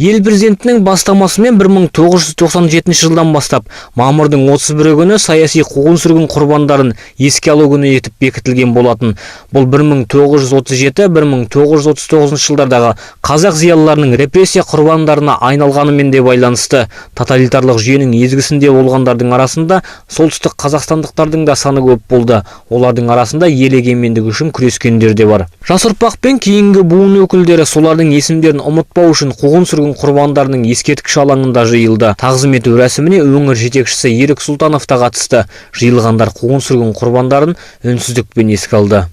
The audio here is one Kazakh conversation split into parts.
Ел президентінің бастамасымен 1997 жылдан бастап мамырдың 31 күні саяси қуғын-сүргін құрбандарын еске алу күні етіп бекітілген болатын. Бұл 1937-1939 жылдардағы қазақ зиялыларының репрессия құрбандарына айналғанымен де байланысты. Тоталитарлық жүйенің езгісінде болғандардың арасында солтүстік қазақстандықтардың да саны көп болды. Олардың арасында ел егемендігі үшін күрескендер де бар. Жас ұрпақ пен кейінгі буын өкілдері солардың есімдерін ұмытпау үшін қуғын-сүргін құрбандарының ескерткіш алаңында жиылды. Тағзым ету рәсіміне өңір жетекшісі Ерік Сұлтанов та қатысты. Жиылғандар қуғын-сүргін құрбандарын үнсіздікпен еске алды.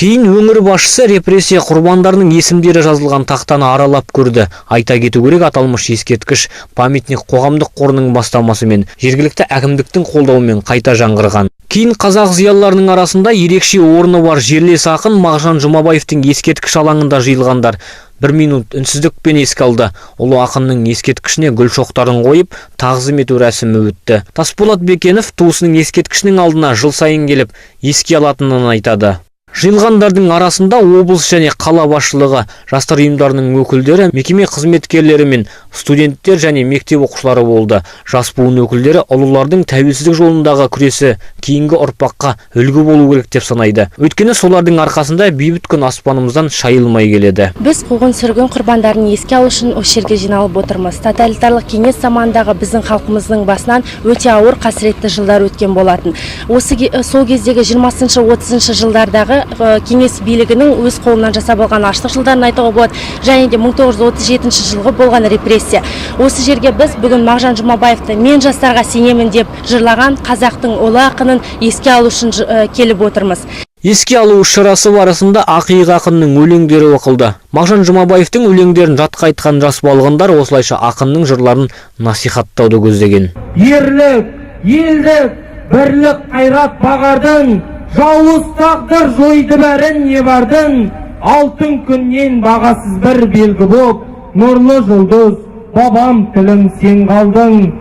Кейін өңір басшысы репрессия құрбандарының есімдері жазылған тақтаны аралап көрді. Айта кету керек, аталмыш ескерткіш памятник қоғамдық қорының бастамасымен, жергілікті әкімдіктің қолдауымен қайта жаңғырған. Кейін қазақ зиялыларының арасында ерекше орны бар жерлес ақын Мағжан Жұмабаевтың ескерткіш алаңында жиылғандар 1 минут үнсіздікпен еске алды. Ұлы ақынның ескерткішіне гүл шоқтарын қойып, тағзым ету рәсімі өтті. Тасболат Бекенов туысының ескерткішінің алдына жыл сайын келіп, еске алатынын айтады. Жиылғандардың арасында облыс және қала басшылығы, жастар ұйымдарының өкілдері, мекеме қызметкерлері мен студенттер және мектеп оқушылары болды. Жас буын өкілдері ұлылардың тәуелсіздік жолындағы күресі кейінгі ұрпаққа үлгі болу керек деп санайды. Өйткені солардың арқасында бейбіт күн аспанымыздан шайылмай келеді. Біз қуғын-сүргін құрбандарын еске алу үшін осы жерге жиналып отырмыз. Тоталитарлық кеңес заманындағы біздің халқымыздың басынан өте ауыр қасіретті жылдар өткен болатын. Сол кездегі 20-30 жылдардағы кеңес билігінің өз қолынан жасап алған аштық жылдарын айтуға болады, және де 1937 жылғы болған репрессия. Осы жерге біз бүгін Мағжан Жұмабаевты "Мен жастарға сенемін" деп жырлаған қазақтың ұлы ақынын еске алу үшін келіп отырмыз. Еске алу шарасы барысында ақиық ақынның өлеңдері оқылды. Мағжан Жұмабаевтың өлеңдерін жатқа айтқан жас балғындар осылайша ақынның жырларын насихаттауды көздеген. Ерлік, елдік, бірлік, қайрат бағардың, жауыз тағдыр жойды бәрін не бардың, алтын күннен бағасыз бір белгі боп, нұрлы жұлдыз, бабам тілім сен қалдың.